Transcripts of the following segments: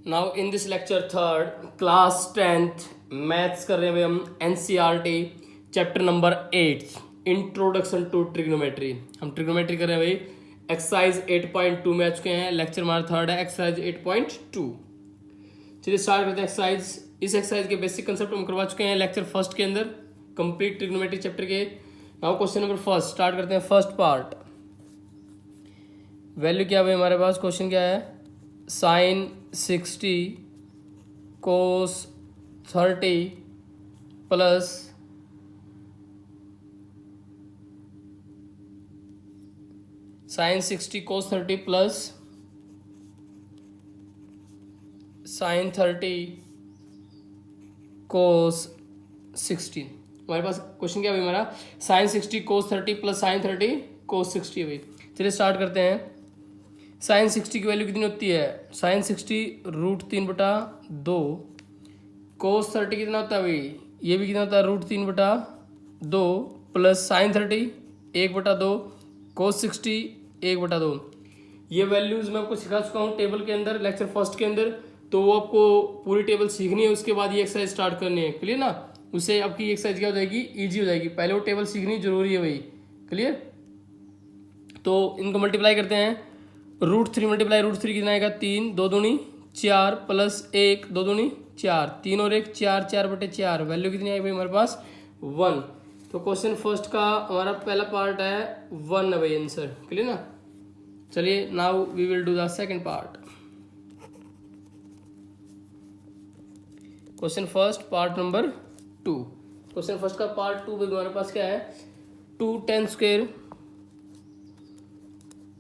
Now in this lecture third class 10th maths कर रहे हैं हम NCERT chapter number 8 introduction to trigonometry. हम ट्रिग्नोमेट्री कर रहे हैं भाई। एक्सरसाइज 8.2 में आ चुके हैं। लेक्चर हमारा थर्ड है एक्सरसाइज 8.2। चलिए स्टार्ट करते हैं एक्सरसाइज। इस एक्सरसाइज के बेसिक कंसेप्ट हम करवा चुके हैं लेक्चर फर्स्ट के अंदर, कंप्लीट ट्रिग्नोमेट्री चैप्टर के। Now question number first start करते हैं। फर्स्ट पार्ट, वैल्यू क्या भाई हमारे पास, क्वेश्चन क्या है, साइन 60 कोस 30 प्लस साइन 60 कोस 30 प्लस साइन 30 कोस 60। हमारे पास क्वेश्चन क्या है भाई हमारा, साइन 60 कोस 30 प्लस साइन 30 कोस 60 है भाई। चलिए स्टार्ट करते हैं। साइन 60 की वैल्यू कितनी होती है, साइन 60 √3/2। कोस 30 कितना होता है भाई, ये भी कितना होता है √3/2 प्लस साइन 30 1/2 कोस 60 1/2। ये वैल्यूज मैं आपको सिखा चुका हूँ टेबल के अंदर, लेक्चर फर्स्ट के अंदर। तो वो आपको पूरी टेबल सीखनी है, उसके बाद ये एक्सरसाइज स्टार्ट करनी है। क्लियर ना, उससे आपकी एक्सरसाइज क्या हो जाएगी, ईजी हो जाएगी। पहले वो टेबल सीखनी जरूरी है भाई। क्लियर, तो इनको मल्टीप्लाई करते हैं। √3 मल्टीप्लाई √3 कितना आएगा, 3 2 दूनी 4 प्लस 1 2 दूनी 4, 3 और 1 4, 4/4। वैल्यू कितनी आई भाई हमारे पास 1। तो क्वेश्चन फर्स्ट का हमारा पहला पार्ट है 1 है भाई आंसर। क्लियर ना। चलिए now we will do the second part. Question first part number 2। Question first का पार्ट 2 भाई हमारे पास क्या है, 2 10 square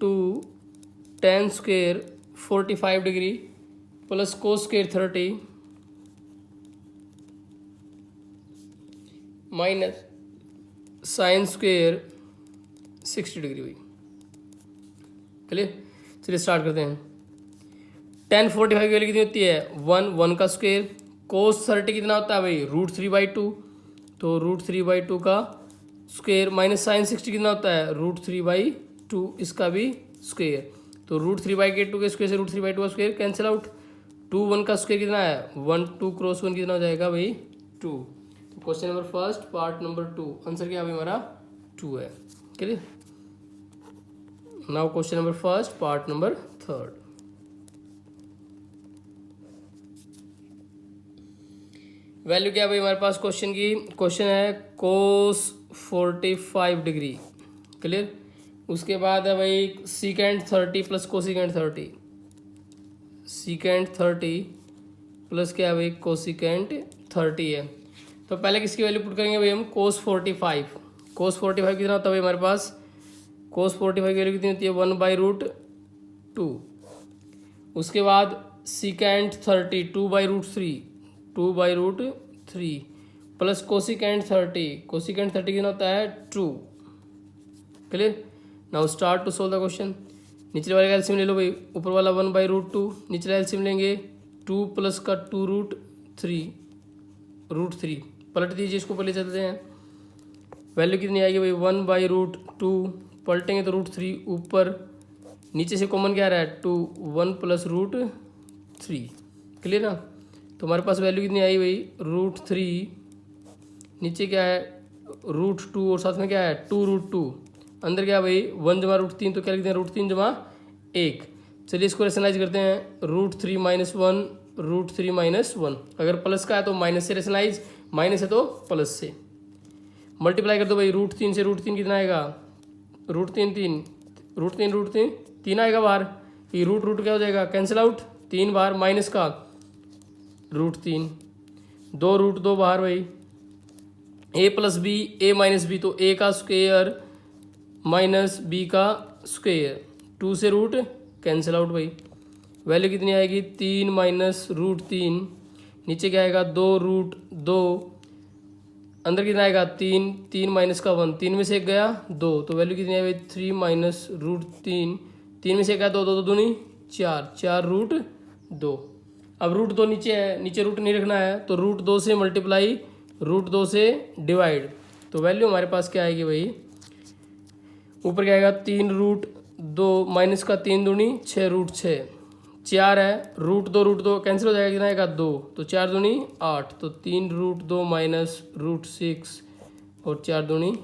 2 tan square 45 degree plus cos square 30 minus sine square 60 degree हुई। चलिए चलिए स्टार्ट करते हैं। tan 45 की वैल्यू कितनी होती है 1 का स्क्वेयर। कोस 30 कितना होता है भाई √3/2, तो √3/2 का स्क्वेयर माइनस साइन 60 कितना होता है √3/2, इसका भी स्क्वेयर। तो √3/2 के स्क्वायर से √3/2 का स्क्वायर कैंसिल आउट। 2 1 का स्क्वायर कितना है 1, 2 क्रॉस 1 कितना हो जाएगा भाई 2। तो question number first part number 2 answer क्या भाई हमारा 2 है। Clear. Now question number first part number third. Value क्या भाई हमारे पास क्वेश्चन की, क्वेश्चन है कोस 45 डिग्री। क्लियर। उसके बाद है भाई सीकेंड 30 प्लस कोसिकेंड 30, सीकेंड 30 प्लस क्या है भाई कोसिकेंड 30 है। तो पहले किसकी वैल्यू पुट करेंगे भाई हम, कोस 45। कोस 45 कितना होता है भाई हमारे पास, कोस 45 की वैल्यू कितनी होती है 1/√2। उसके बाद सीकेंड 30 2/√3, 2/√3 प्लस कोसिकेंड 30, कोसिकेंड 30 कितना होता है 2। Clear. Now start to solve the question. निचले वाले का एलसीएम ले लो भाई, ऊपर वाला 1/√2, निचला एलसीएम लेंगे 2 प्लस का 2√3 पलट दीजिए इसको, पहले चलते हैं। वैल्यू कितनी आएगी भाई 1/√2, पलटेंगे तो √3 ऊपर, नीचे से कॉमन क्या आ रहा है 2, 1 प्लस √3। क्लियर ना। तो हमारे पास वैल्यू कितनी आई भाई √3, नीचे क्या है √2 और साथ में क्या है 2√2, अंदर क्या भाई 1 जमा √3, तो क्या लिखते हैं √3 जमा 1। चलिए इसको रेशनलाइज करते हैं। √3 - 1 √3 - 1, अगर प्लस का है तो माइनस से रेशनलाइज, माइनस है तो प्लस से मल्टीप्लाई कर दो भाई। √3 से √3 कितना आएगा √3 3 आएगा बाहर, ये रूट क्या हो जाएगा कैंसिल आउट, 3 बाहर माइनस का √3, 2 बाहर भाई, a plus B a minus B, तो a का स्क्वेयर माइनस बी का स्क्वेयर, 2 से रूट कैंसिल आउट भाई। वैल्यू कितनी आएगी 3 माइनस √3, नीचे क्या आएगा 2√2, अंदर कितना आएगा 3, 3 माइनस का 1, 3 में से एक गया 2, तो वैल्यू कितनी आई भाई 3 माइनस √3, 3 में से एक गया 2, 2 दूनी 4, 4√2। अब √2 नीचे है, नीचे रूट नहीं रखना है, तो √2 से मल्टीप्लाई √2 से डिवाइड, तो वैल्यू हमारे पास क्या आएगी भाई, ऊपर क्या आएगा 3√2 माइनस का 3 दूनी 6√6, 4 है, रूट 2 कैंसिल हो जाएगा, कितना आएगा 2, तो 4 दूनी 8, तो 3√2 माइनस √6 और 4 दूनी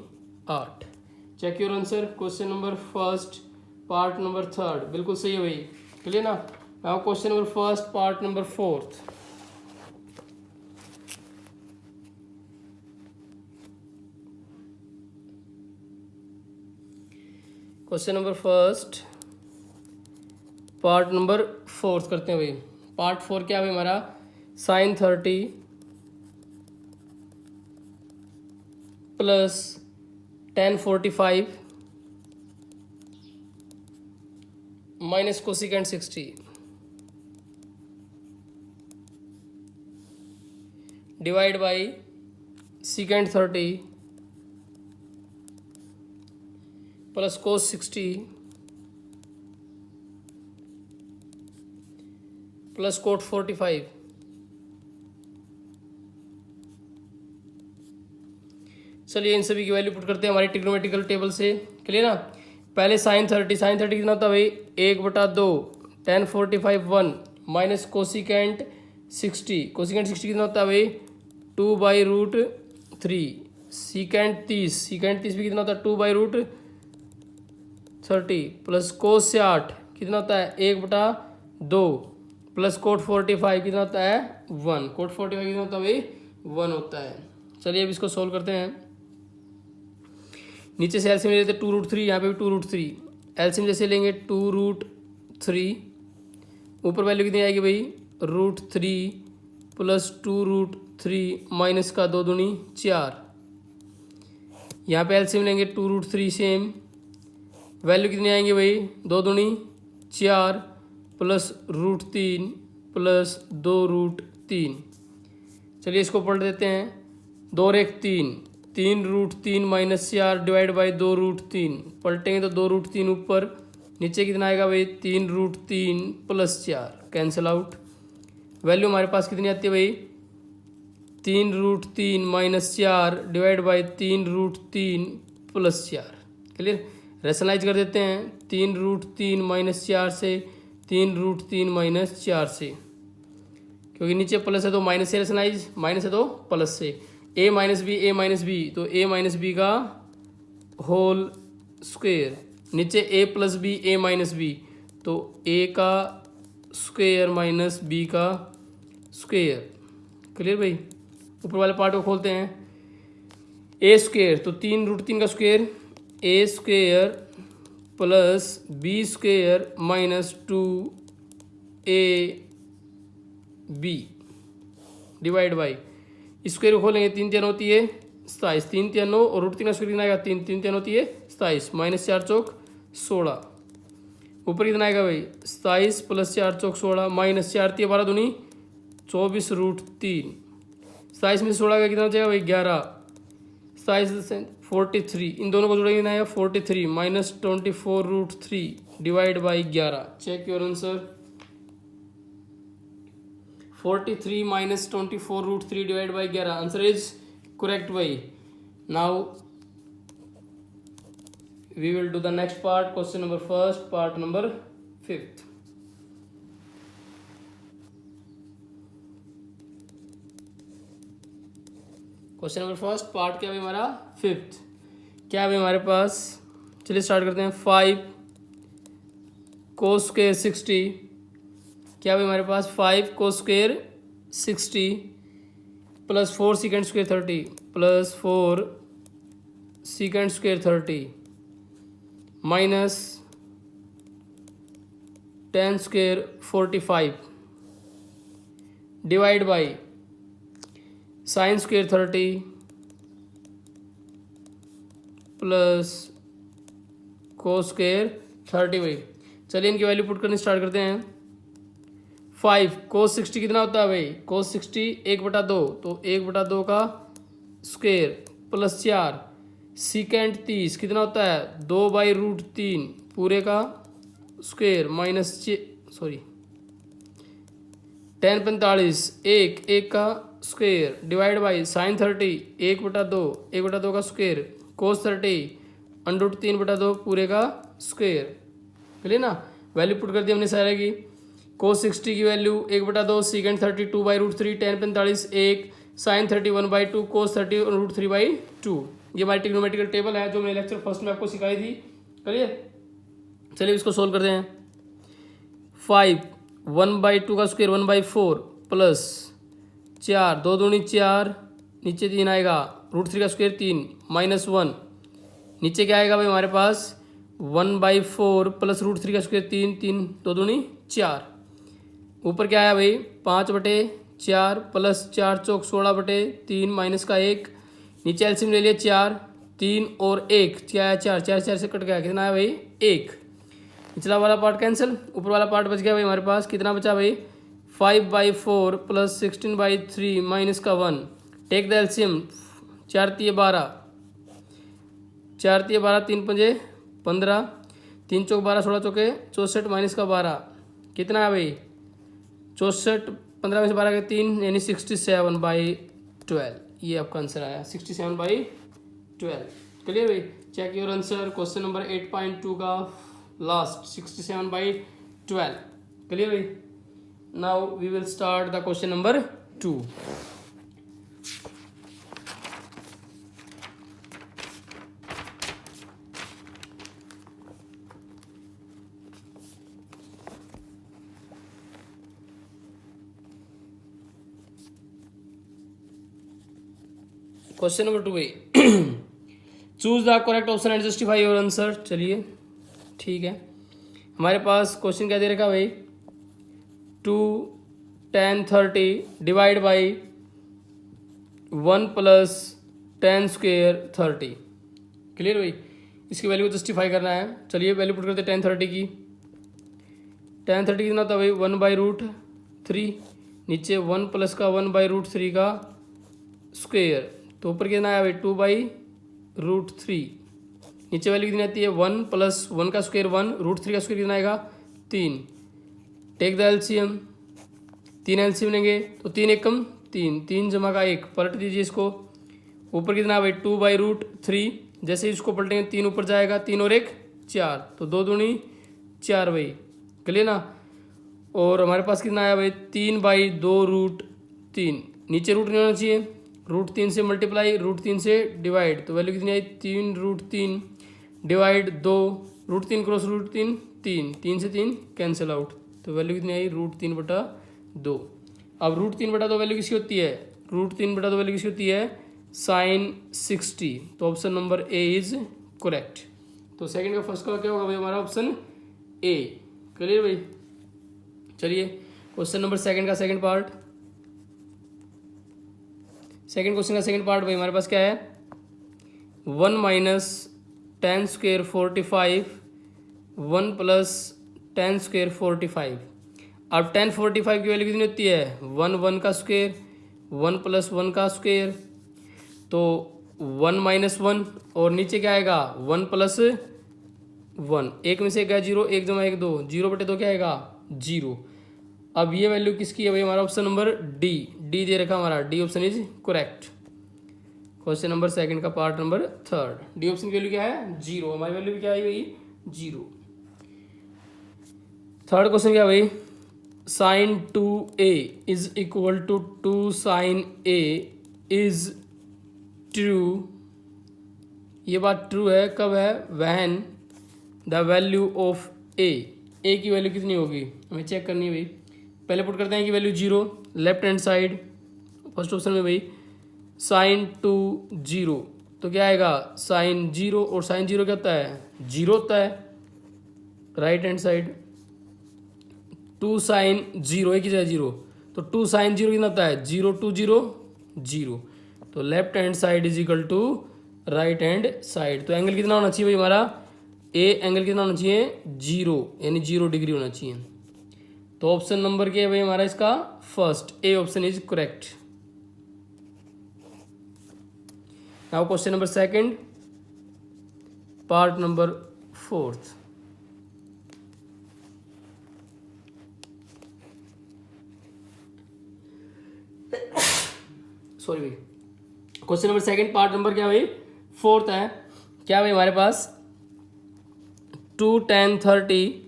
8। Check your answer. Question number first part number third बिल्कुल सही है भाई, क्लियर ना। Now question number first part number fourth. Question number first part number fourth करते हैं भाई। पार्ट 4 क्या है हमारा, sin 30 plus tan 45 minus cosecant 60 divide by secant 30 plus cos 60 plus cot 45। चलिए इन सभी की वैल्यू पुट करते हैं हमारी ट्रिग्नोमेट्रिकल टेबल से, क्लियर ना। पहले sin 30 कितना होता है भाई, 1/2 tan 45 1 माइनस कोसिकेंट 60 कितना होता है भाई 2/√3। सीकेंट 30 भी कितना होता है 2/√30 प्लस कोस 60 कितना होता है 1/2 प्लस कोट 45 कितना होता है 1। कोट 45 कितना होता है भाई 1 होता है। चलिए अब इसको सोल्व करते हैं। नीचे से एलसीएम ले लेते हैं 2√3, यहाँ पे भी 2√3। एलसीएम जैसे लेंगे 2√3, ऊपर वैल्यू कितनी आएगी भाई √3 प्लस 2√3 माइनस का 2 दूनी 4। यहाँ पे एलसीएम लेंगे 2√3 सेम, वैल्यू कितनी आएंगी भाई 2 दूनी 4 प्लस √3 प्लस 2√3। चलिए इसको पलट देते हैं, 2 और 1 3, 3√3 माइनस 4 डिवाइड बाई 2√3, पलटेंगे तो 2√3 ऊपर, नीचे कितना आएगा भाई 3√3 प्लस 4 कैंसिल आउट। वैल्यू हमारे पास कितनी आती है भाई 3√3 minus 4 divide by 3√3 plus 4। Clear, rationalise कर देते हैं 3√3 माइनस 4 से 3√3 माइनस 4 से, क्योंकि नीचे प्लस है तो माइनस से रेशनलाइज, माइनस है तो प्लस से। a माइनस बी तो a माइनस बी का होल स्क्वेयर, नीचे a plus B a minus B तो a का स्क्वेयर माइनस b का स्क्वेयर। क्लियर भाई, ऊपर वाले पार्ट को खोलते हैं। a स्क्वेयर तो 3√3 का square a square plus B square minus 2ab divide by, square को खोलेंगे 3 3 होती है 27, 3 3 9 और √3 का स्क्वेयर कितना आएगा 3 3 3 होती है 27 माइनस 4 चौक 16। ऊपर कितना आएगा भाई 27 प्लस 4 चौक 16 माइनस 4 3 12 दूनी 24√3। 27 में 16 का कितना हो जाएगा भाई 11, 27 43, इन दोनों को जोड़ेंगे कितना आएगा 43 minus 24√3 divide by 11। Check your answer. 43 minus 24√3 divide by 11, answer is correct भाई। Now we will do the next part, question number first part number 5th। Question number first part क्या है हमारा 5th, क्या है हमारे पास, चलिए स्टार्ट करते हैं। 5 कोस स्क्वायर 60, क्या है हमारे पास 5 cos square 60 plus 4 second square 30 plus 4 second square 30 minus 10 square 45 divide by sine square 30 plus cos square 30 भाई। चलिए इनकी वैल्यू पुट करनी स्टार्ट करते हैं। 5 कोस 60 कितना होता है भाई कोस 60 1/2 तो 1/2 का स्क्वायर प्लस 4 सीकेंड 30 कितना होता है 2/√3 पूरे का स्क्वायर माइनस 10 45 1 का स्क्वायर डिवाइड बाई साइन 30 1/2 का स्क्वायर कोस 30 √3/2 पूरे का स्क्वायर। क्लियर ना, वैल्यू पुट कर दी हमने सारे की। कोस 60 की वैल्यू 1/2, सीकेंड 32/√3, टेन 45 1, साइन 31/2, कोस 30√3/2। ये हमारी ट्रिग्नोमेट्रिकल टेबल है जो मैंने लेक्चर फर्स्ट में आपको सिखाई थी। करिए, चलिए इसको सोल्व करते हैं। 5 1/2 का स्क्वायर 1/4 प्लस 4 2 दूनी 4, नीचे 3 आएगा, √3 का स्क्वायर 3 -1, नीचे क्या आएगा भाई हमारे पास 1/4 प्लस √3 का स्क्वायर 3 3 2 दूनी 4, ऊपर क्या आया भाई 5/4 प्लस 4 चौक 16/3 माइनस का 1, नीचे एलसीएम ले लिया 4 3 और 1, क्या आया 4 4 4 से कट गया, कितना आया भाई 1। निचला वाला पार्ट कैंसिल, ऊपर वाला पार्ट बच गया भाई हमारे पास, कितना बचा भाई 5/4 प्लस 16/3 माइनस का 1, टेक द एलसीएम 4 3 12, 4 3 12, 3 5 15, 3 चौक 12 16 चौके 64 माइनस का 12, कितना है भाई 64, 15 में से 12 के 3 यानी 67/12। ये आपका आंसर आया 67/12। क्लियर भाई, check your answer. Question number 8.2 का लास्ट 67/12। क्लियर भाई, now we will start the question number 2। Question number 2 है, choose the correct option and justify your answer. चलिए ठीक है, हमारे पास क्वेश्चन क्या दे रखा भाई 2 tan 30 divide by 1 plus tan square 30। Clear भाई, इसकी वैल्यू को जस्टिफाई करना है। चलिए वैल्यू पुट करते tan 30 की। tan 30 कितना था भाई 1/√3, नीचे 1 प्लस का 1/√3 का स्क्वेयर, तो ऊपर कितना आया भाई 2/√3, नीचे वैल्यू कितनी आती है 1 प्लस 1 का स्क्वायर 1, √3 का स्क्वायर कितना आएगा 3, टेक द एलसीएम, 3 एलसीएम लेंगे तो 3 एकम 3, 3 जमा का 1, पलट दीजिए इसको, ऊपर कितना भाई 2/√3, जैसे ही इसको पलटेंगे 3 ऊपर जाएगा, 3 और 1 4, तो 2 दूनी 4 भाई। क्लियर ना, और हमारे पास कितना आया भाई 3/2√3, नीचे रूट नहीं होना चाहिए, √3 से मल्टीप्लाई √3 से डिवाइड, तो वैल्यू कितनी आई 3√3 डिवाइड 2, √3 क्रॉस √3 3, 3 से 3 कैंसिल आउट, तो वैल्यू कितनी आई √3/2। अब √3/2 वैल्यू किसकी होती है, √3/2 वैल्यू किसकी होती है sin 60, तो option number A is correct. तो सेकंड का फर्स्ट का क्या होगा भाई हमारा ऑप्शन ए। क्लियर भाई, चलिए क्वेश्चन नंबर सेकंड का सेकंड पार्ट, सेकंड क्वेश्चन का सेकंड पार्ट भाई हमारे पास क्या है 1 minus tan square 45 1 plus tan square 45। अब tan 45 की वैल्यू कितनी होती है 1 1 का स्क्वेयर 1 प्लस 1 का स्क्वेयर, तो 1 माइनस 1 और नीचे क्या आएगा 1 प्लस 1, एक में से एक गया 0, 1 जमा 1 2, 0/2 क्या आएगा 0। अब ये वैल्यू किसकी है भाई हमारा ऑप्शन नंबर डी, डी दे रखा हमारा, D option is correct. Question number second का part number third, D option की वैल्यू क्या है 0, हमारी वैल्यू भी क्या है भाई 0। थर्ड क्वेश्चन क्या भाई sin 2a is equal to 2 sin a is true. ये बात ट्रू है कब है when the value of A की वैल्यू कितनी होगी हमें चेक करनी है भाई। पहले पुट करते हैं कि value 0, left hand side first option में भाई sin 2 0, तो क्या आएगा sin 0, और sin 0 क्या होता है 0 होता है। राइट हैंड साइड 2 sin 0 एक ही जगह 0, तो 2 sin 0 कितना होता है 0 2 0 0, तो left hand side is equal to right hand side. तो एंगल कितना होना चाहिए भाई हमारा ए एंगल कितना होना चाहिए 0, यानी 0 डिग्री होना चाहिए। तो ऑप्शन नंबर क्या है भाई हमारा इसका first, A option is correct. Now question number second part number fourth, sorry भाई question number second part number क्या भाई फोर्थ है। क्या भाई हमारे पास 2 tan 30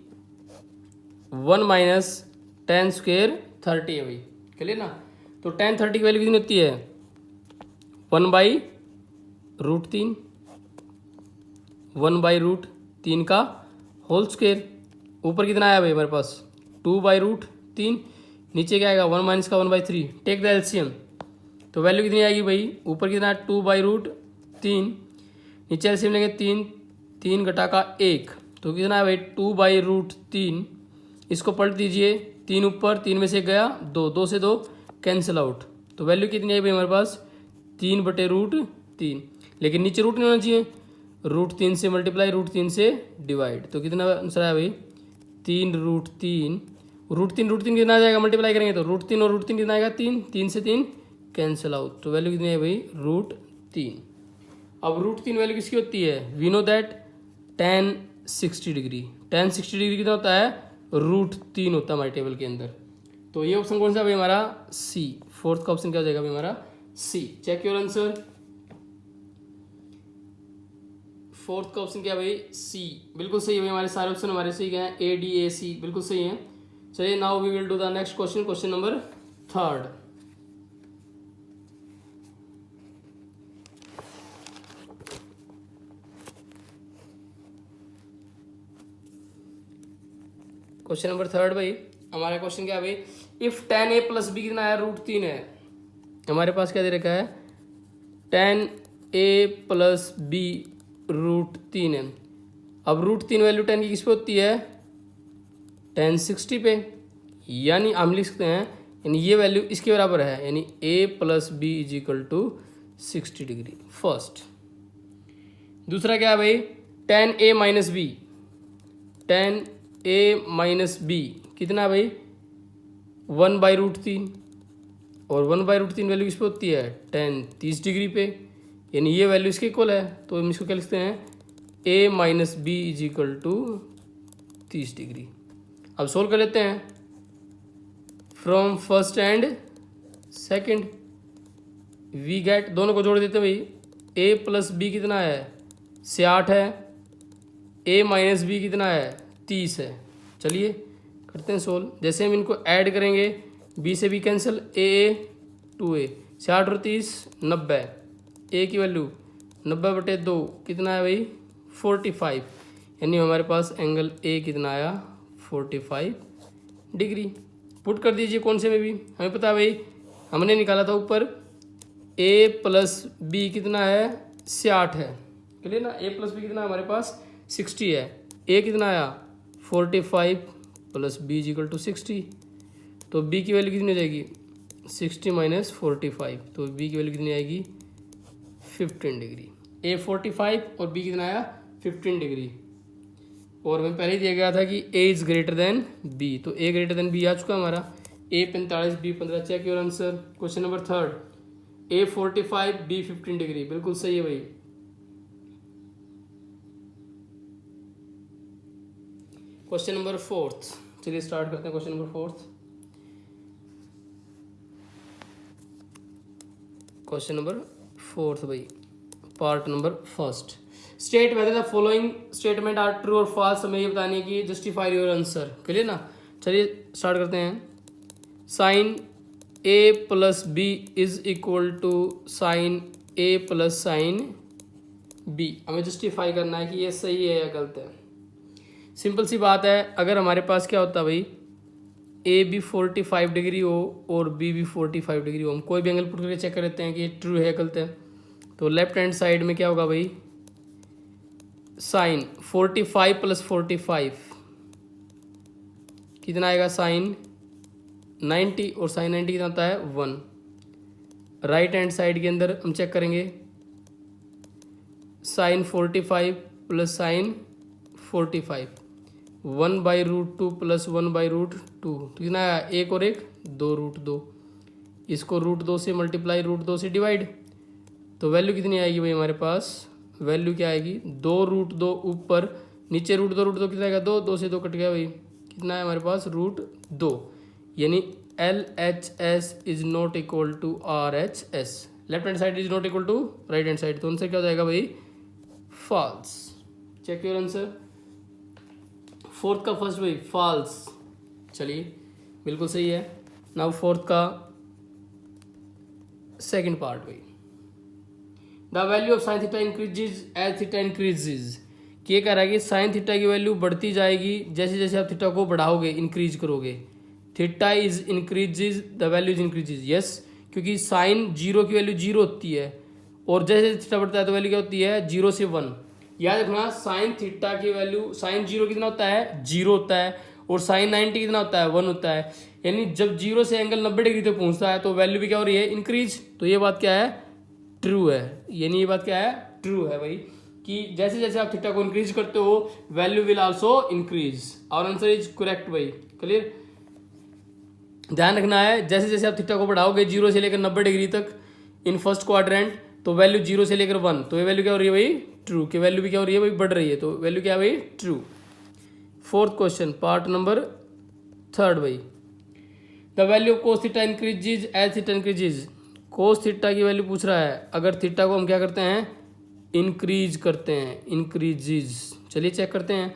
1 माइनस टेन स्क्वेयर 30 है भाई, क्लियर ना। तो टेन 30 की वैल्यू कितनी होती है 1/√3, 1/√3 का होल स्क्वेयर। ऊपर कितना आया भाई हमारे पास 2/√3, नीचे क्या आएगा 1 माइनस का 1/3। टेक द एलसीएम, तो वैल्यू कितनी आएगी भाई, ऊपर कितना है 2/√3, नीचे एलसीएम लेंगे 3, 3 घटा का 1, तो कितना है भाई 2/√3। इसको पलट दीजिए, 3 ऊपर, 3 में से गया 2, 2 से 2 कैंसिल आउट, तो वैल्यू कितनी आई भाई हमारे पास 3/√3। लेकिन नीचे रूट नहीं होना चाहिए, √3 से मल्टीप्लाई, √3 से डिवाइड, तो कितना आंसर आया भाई 3√3। √3 कितना आ जाएगा मल्टीप्लाई करेंगे तो √3 और √3 कितना आएगा 3, 3 से 3 कैंसिल आउट, तो वैल्यू कितनी है भाई √3। अब √3 वैल्यू किसकी होती है, we know that tan 60 degree, tan 60 degree कितना होता है √3 होता है हमारे टेबल के अंदर। तो ये ऑप्शन कौन सा भाई हमारा सी, फोर्थ का ऑप्शन क्या हो जाएगा भाई हमारा सी। चेक योर आंसर, फोर्थ का ऑप्शन क्या भाई सी, बिल्कुल सही है भाई, हमारे सारे ऑप्शन हमारे सही हैं, ए डी ए सी बिल्कुल सही है। चलिए now we will do the next question, question number 3। Question number 3 भाई, हमारा क्वेश्चन क्या है भाई, if tan a plus B कितना है √3 है, हमारे पास क्या दे रखा है tan a प्लस बी √3 है। अब √3 वैल्यू tan की किस पे होती है tan 60 पे, यानी हम लिख सकते हैं यानी ये वैल्यू इसके बराबर है, यानी a plus B is equal to 60 degree first. दूसरा क्या है भाई tan a minus B, tan a minus B कितना है भाई 1/√3, और 1/√3 वैल्यू किस पे होती है tan 30 डिग्री पे, यानी ये वैल्यू इसके इक्वल है, तो हम इसको क्या लिखते हैं a minus B is equal to 30 degree. अब सोल्व कर लेते हैं from first and second, we get, दोनों को जोड़ देते हैं भाई, a प्लस बी कितना है 68 है, a माइनस बी कितना है 30 है। चलिए करते हैं सोल्व, जैसे हम इनको ऐड करेंगे b से b कैंसिल, a 2a, 60 और 30 90, a की वैल्यू 90/2 कितना है भाई 45, यानी हमारे पास एंगल a कितना आया 45 डिग्री। पुट कर दीजिए कौन से में भी, हमें पता है भाई हमने निकाला था ऊपर a प्लस बी कितना है 68 है, क्लियर ना, a प्लस बी कितना है हमारे पास 60 है, a कितना आया 45 plus B is equal to 60, तो b की वैल्यू कितनी हो जाएगी 60 माइनस 45, तो b की वैल्यू कितनी आएगी 15 डिग्री। a 45 और b कितना आया 15 डिग्री, और हमें पहले ही दिया गया था कि a is greater than b, तो a ग्रेटर देन b आ चुका हमारा, a 45 b 15। Check your answer, question number 3 a 45 b 15 degree बिल्कुल सही है भाई। क्वेश्चन नंबर 4, चलिए स्टार्ट करते हैं क्वेश्चन नंबर 4। क्वेश्चन नंबर 4 भाई, part number 1, state whether the following statement are true और फॉल्स, हमें ये बताने की जस्टिफाई योर आंसर, क्लियर ना। चलिए स्टार्ट करते हैं, sine a plus B is equal to sine a plus sine b, हमें जस्टिफाई करना है कि ये सही है या गलत है। सिंपल सी बात है, अगर हमारे पास क्या होता है भाई ए भी 45 डिग्री हो और बी भी 45 डिग्री हो, हम कोई भी एंगल पुट करके चेक कर लेते हैं कि ये ट्रू है गलत है। तो लेफ्ट हैंड साइड में क्या होगा भाई साइन 45 प्लस 45 कितना आएगा साइन 90, और साइन 90 कितना होता है 1। राइट हैंड साइड के अंदर हम चेक करेंगे साइन 45 प्लस साइन 45 1/√2 प्लस 1/√2, तो कितना आया 1 और 1 2√2, इसको √2 से मल्टीप्लाई √2 से डिवाइड, तो वैल्यू कितनी आएगी भाई हमारे पास, वैल्यू क्या आएगी 2√2 ऊपर, नीचे √2 कितना आएगा 2, 2 से 2 कट गया भाई, कितना है हमारे पास √2, यानी LHS is not equal to RHS, left hand side is not equal to right hand side, तो उनसे क्या हो जाएगा भाई फॉल्स। चेक योर आंसर, 4 का फर्स्ट भाई फॉल्स। चलिए बिल्कुल सही है। नाउ फोर्थ का सेकंड पार्ट भाई, the value of sine theta increases as theta increases. ये कह रहा है कि साइन थीटा की वैल्यू बढ़ती जाएगी जैसे जैसे आप थीटा को बढ़ाओगे, इंक्रीज करोगे। Theta is increases the value is increases, yes, क्योंकि साइन जीरो की वैल्यू जीरो होती है और जैसे जैसे थीटा बढ़ता है तो वैल्यू क्या होती है, जीरो से वन। याद रखना साइन थीटा की वैल्यू, साइन जीरो कितना होता है, जीरो होता है, और साइन 90 कितना होता है, वन होता है। यानी जब जीरो से एंगल 90 डिग्री तक पहुंचता है तो वैल्यू भी क्या हो रही है, इंक्रीज। तो ये बात क्या है, ट्रू है। यानी ये बात क्या है, ट्रू है भाई, कि जैसे जैसे आप थीटा को इंक्रीज करते हो वैल्यू विल आल्सो इंक्रीज। और आंसर इज करेक्ट भाई, क्लियर। ध्यान रखना है जैसे जैसे आप थीटा को बढ़ाओगे जीरो से लेकर 90 डिग्री तक इन फर्स्ट क्वाड्रेंट, तो वैल्यू जीरो से लेकर वन, तो ये वैल्यू क्या हो रही है भाई, ट्रू। की वैल्यू भी क्या हो रही है भाई, बढ़ रही है, तो वैल्यू क्या है भाई, true. Fourth question part number third भाई, the value of cos theta increases as theta increases. Cos theta की वैल्यू पूछ रहा है, अगर थीटा को हम क्या करते हैं, इंक्रीज करते हैं, इंक्रीजेज। चलिए चेक करते हैं।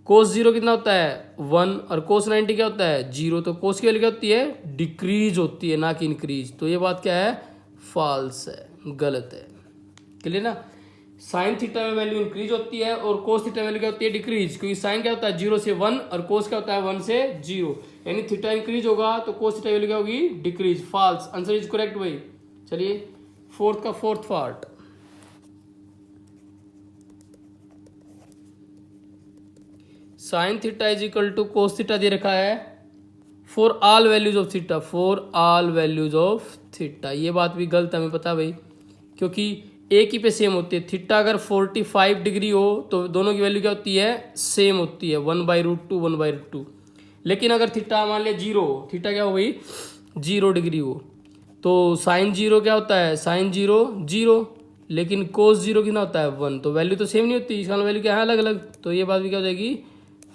कोस जीरो कितना होता है, वन, और कोस 90 क्या होता है, जीरो। तो कोस की वैल्यू क्या होती है, डिक्रीज होती है, ना कि इंक्रीज। तो ये बात क्या है, फॉल्स है, गलत है, क्लियर ना। साइन थीटा में वैल्यू इंक्रीज होती है और कोस थीटा में वैल्यू क्या होती है, डिक्रीज, क्योंकि साइन क्या होता है, जीरो से वन, और कोस क्या होता है, वन से जीरो। यानी थीटा इंक्रीज होगा तो कोस थीटा वैल्यू क्या होगी, decrease. False, answer is correct भाई। चलिए फोर्थ का fourth part, sine theta is equal to cos theta दे रखा है for all values of theta, for all values of theta. ये बात भी गलत है, हमें पता भाई, क्योंकि एक ही पे सेम होती है। थीटा अगर 45 डिग्री हो तो दोनों की वैल्यू क्या होती है, सेम होती है, 1/√2 1/√2। लेकिन अगर थीटा मान लिया जीरो, थीटा क्या हो गई, 0 डिग्री हो, तो साइन जीरो क्या होता है, साइन जीरो जीरो, लेकिन कोस जीरो कितना होता है, 1। तो वैल्यू तो सेम नहीं होती, इसका वैल्यू क्या है, अलग अलग। तो ये बात भी क्या हो जाएगी,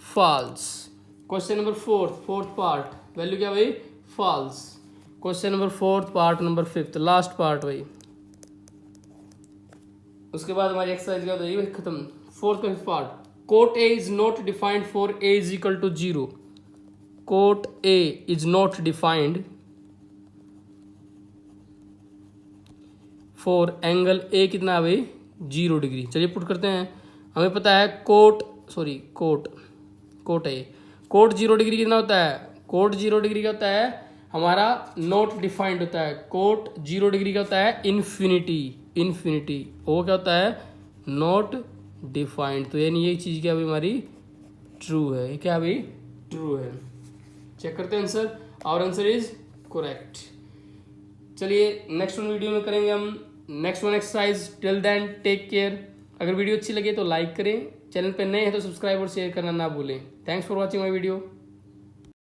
false. Question number fourth part, value क्या भाई, false. Question number fourth part number fifth, last part भाई, उसके बाद हमारी एक्सरसाइज क्या हो जाएगी भाई, खत्म। फोर्थ का part, cot A is not defined for A is equal to zero. Cot A is not defined for angle A कितना है भाई, 0 डिग्री। चलिए पुट करते हैं। हमें पता है कोट ए, कोट 0 डिग्री कितना होता है, कोट 0 डिग्री का होता है हमारा नॉट डिफाइंड होता है। कोट 0 डिग्री का होता है इन्फिनिटी। वो क्या होता है, नॉट डिफाइंड। तो यानी ये चीज़ क्या भाई हमारी ट्रू है, ये क्या भाई ट्रू है। चेक करते हैं आंसर, और आंसर इज करेक्ट। चलिए नेक्स्ट वन वीडियो में करेंगे हम next one exercise. Till then take care. अगर वीडियो अच्छी लगे तो लाइक करें, चैनल पर नए हैं तो सब्सक्राइब और शेयर करना ना भूलें। Thanks for watching my video.